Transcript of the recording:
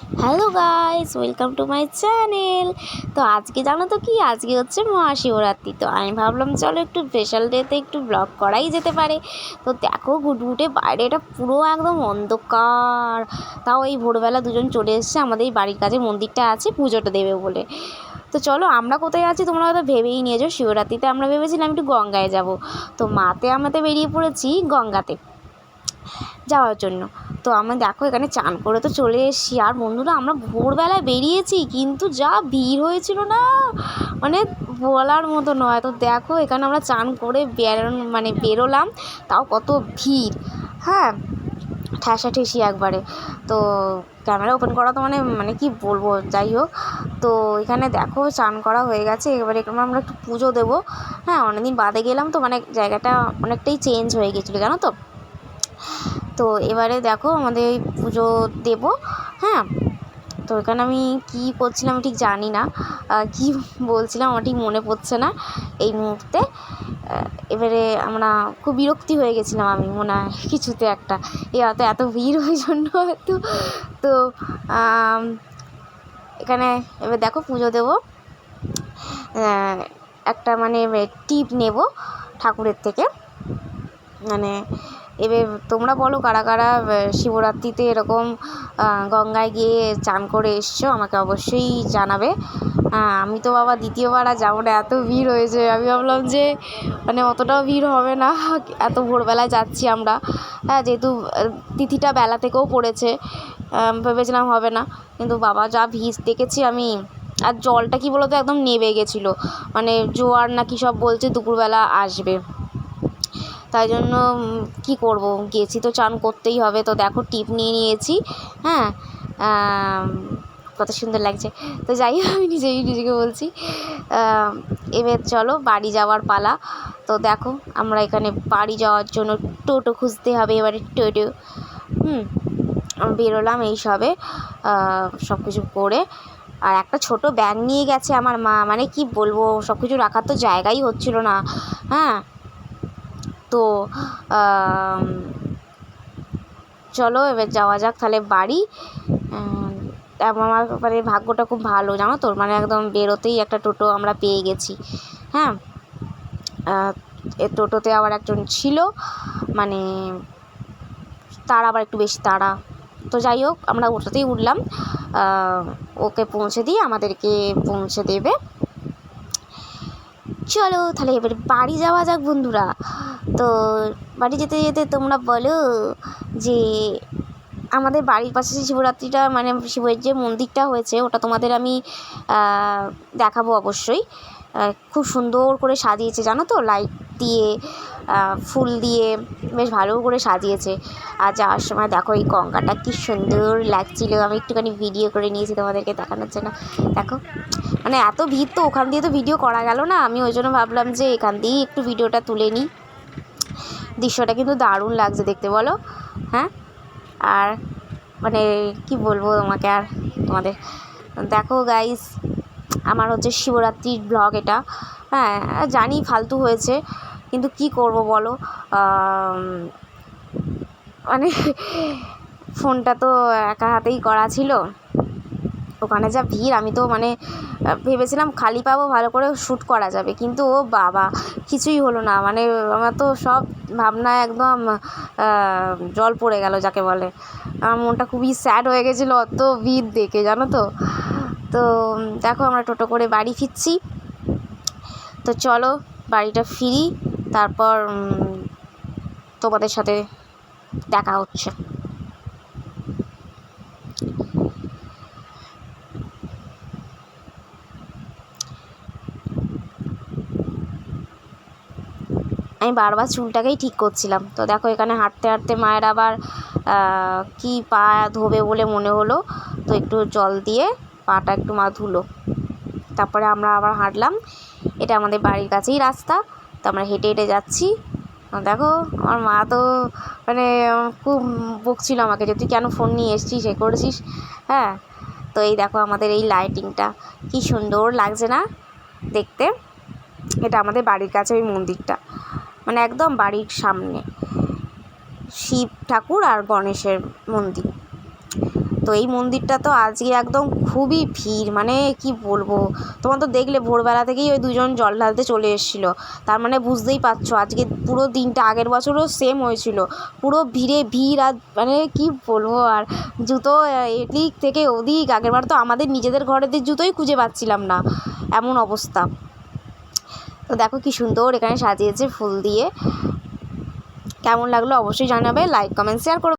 Hello guys, welcome to my channel. তো আজকে জানো তো কি, আজকে হচ্ছে মহাশিবরাত্রি। তো আমি ভাবলাম চলো একটু স্পেশাল ডেতে একটু ব্লগ করাই যেতে পারে। তো দেখো ঘুটঘুটে বাইরে, এটা পুরো একদম অন্ধকার। তাও এই ভোরবেলা দুজন চলে এসছে আমাদের এই বাড়ির কাছে, মন্দিরটা আছে, পুজোটা দেবে বলে। তো চলো, আমরা কোথায় আছি তোমরা হয়তো ভেবেই নিয়েছো। শিবরাত্রিতে আমরা ভেবেছিলাম একটু গঙ্গায় যাব। তো মাতে আমাতে বেরিয়ে পড়েছি গঙ্গাতে যাওয়ার জন্য। তো আমি দেখো এখানে চান করে তো চলে এসেছি। আর বন্ধুরা, আমরা ভোরবেলায় বেরিয়েছি কিন্তু যা ভিড় হয়েছিল না, মানে বলার মতো নয়। তো দেখো এখানে আমরা চান করে বেরোলাম, তাও কত ভিড়। হ্যাঁ, ঠেসাঠেসি একবারে। তো ক্যামেরা ওপেন করা তো মানে মানে কি বলবো, যাই হোক। তো এখানে দেখো চান করা হয়ে গেছে, এবারে আমরা একটু পুজো দেবো। হ্যাঁ, অনেকদিন বাদে গেলাম তো, মানে জায়গাটা অনেকটাই চেঞ্জ হয়ে গেছিলো জানো তো। তো এবারে দেখো আমাদের পুজো দেব। হ্যাঁ, তো এখানে আমি কী করছিলাম ঠিক জানি না, কি বলছিলাম আমার ঠিক মনে পড়ছে না এই মুহূর্তে। এবারে আমরা খুব বিরক্তি হয়ে গেছিলাম, আমি মনে হয় কিছুতে একটা, এত ভিড় ওই জন্য হয়তো। তো এখানে এবার দেখো পুজো দেবো, একটা মানে টিপ নেব ঠাকুরের থেকে। মানে এবার তোমরা বলো কারা কারা শিবরাত্রিতে এরকম গঙ্গায় গিয়ে চান করে এসছো, আমাকে অবশ্যই জানাবে। আমি তো বাবা দ্বিতীয়বার আর যাবো না, এত ভিড় হয়েছে। আমি ভাবলাম যে মানে অতটাও ভিড় হবে না, এত ভোরবেলায় যাচ্ছি আমরা। হ্যাঁ, যেহেতু তিথিটা বেলা থেকেও পড়েছে, ভেবেছিলাম হবে না, কিন্তু বাবা যা ভিড় দেখেছি আমি। আর জলটা কি বলতো একদম নেমে গেছিলো, মানে জোয়ার না কি সব বলছে দুপুরবেলা আসবে। তাই জন্য কী করব, গেছি তো চান করতেই হবে। তো দেখো টিপ নিয়ে নিয়েছি। হ্যাঁ, কত সুন্দর লাগছে। তো যাই হোক, আমি নিজেকে বলছি। এবার চলো বাড়ি যাওয়ার পালা। তো দেখো আমরা এখানে বাড়ি যাওয়ার জন্য টোটো খুঁজতে হবে, এবারে টোটো বেরোলাম এই সবে, সব কিছু করে। আর একটা ছোট ব্যাগ নিয়ে গেছে আমার মা, মানে কি বলবো, সব কিছু রাখার তো জায়গাই হচ্ছিল না। হ্যাঁ, তো চলো এবার যাওয়া যাক তাহলে বাড়ি। আমার মানে ভাগ্যটা খুব ভালো জানো তো, মানে একদম বেরোতেই একটা টোটো আমরা পেয়ে গেছি। হ্যাঁ, এ টোটোতে আবার একজন ছিল, মানে তার আবার একটু বেশি তাড়া। তো যাই হোক, আমরা ওটাতেই উঠলাম, ওকে পৌঁছে দিয়ে আমাদেরকে পৌঁছে দেবে। চলো তাহলে এবার বাড়ি যাওয়া যাক বন্ধুরা। তো বাড়ি যেতে যেতে তোমরা বলো যে আমাদের বাড়ির পাশে যে শিবরাত্রিটা, মানে শিবের যে মন্দিরটা হয়েছে, ওটা তোমাদের আমি দেখাবো অবশ্যই। খুব সুন্দর করে সাজিয়েছে জানো তো, লাইট দিয়ে ফুল দিয়ে বেশ ভালো করে সাজিয়েছে। আর যাওয়ার সময় দেখো এই গঙ্গাটা কি সুন্দর লাগছিলো, আমি একটুখানি ভিডিও করে নিয়েছি তোমাদেরকে দেখানোর জন্য। দেখো মানে এত ভিড়, তো ওখান দিয়ে তো ভিডিও করা গেল না, আমি ওই জন্য ভাবলাম যে এখান দিয়েই একটু ভিডিওটা তুলে নিই। দৃশ্যটা কিন্তু দারুণ লাগছে দেখতে, বলো। হ্যাঁ, আর মানে কি বলবো তোমাকে, আর তোমাদের দেখো গাইস, আমার হচ্ছে শিবরাত্রির ব্লগ এটা। হ্যাঁ, জানি ফালতু হয়েছে, কিন্তু কি করব বলো, মানে ফোনটা তো একা হাতেই করা ছিল। ওখানে যা ভিড়, আমি তো মানে ভেবেছিলাম খালি পাবো, ভালো করে শ্যুট করা যাবে, কিন্তু ও বাবা কিছুই হলো না। মানে আমার তো সব ভাবনা একদম জল পড়ে গেল যাকে বলে। আমার মনটা খুবই স্যাড হয়ে গেছিলো অত ভিড় দেখে জানো তো। তো দেখো আমরা টোটো করে বাড়ি ফিরছি। তো চলো বাড়িটা ফিরি, তারপর তোমাদের সাথে দেখা হচ্ছে। আমি বারবার চুলটাকেই ঠিক করছিলাম। তো দেখো এখানে হাঁটতে হাঁটতে মায়ের আবার কি পা ধোবে বলে মনে হলো, তো একটু জল দিয়ে পাটা একটু মা ধুলো। তারপরে আমরা আবার হাঁটলাম, এটা আমাদের বাড়ির কাছেই রাস্তা। তো আমরা হেঁটে হেঁটে যাচ্ছি। দেখো আমার মা তো মানে খুব বকছিল আমাকে, যে তুই কেন ফোন নিয়ে এসছিস, এ করেছিস। হ্যাঁ, তো এই দেখো আমাদের এই লাইটিংটা কি সুন্দর লাগছে না দেখতে। এটা আমাদের বাড়ির কাছে ওই মন্দিরটা, মানে একদম বাড়ির সামনে শিব ঠাকুর আর গণেশের মন্দির। তো এই মন্দিরটা তো আজকে একদম খুবই ভিড়, মানে কি বলবো, তোমার তো দেখলে ভোরবেলা থেকেই ওই দুজন জল ঢালতে চলে এসেছিলো। তার মানে বুঝতেই পারছো আজকে পুরো দিনটা, আগের বছরও সেম হয়েছিল, পুরো ভিড়। আর মানে কি বলবো, আর জুতো এদিক থেকে ওদিক, আগেরবার তো আমাদের নিজেদের ঘরেদের জুতোই খুঁজে পাচ্ছিলাম না, এমন অবস্থা। তো দেখো কি সুন্দর এখানে সাজিয়েছে ফুল দিয়ে। কেমন লাগলো অবশ্যই জানাবে, লাইক কমেন্ট শেয়ার করো।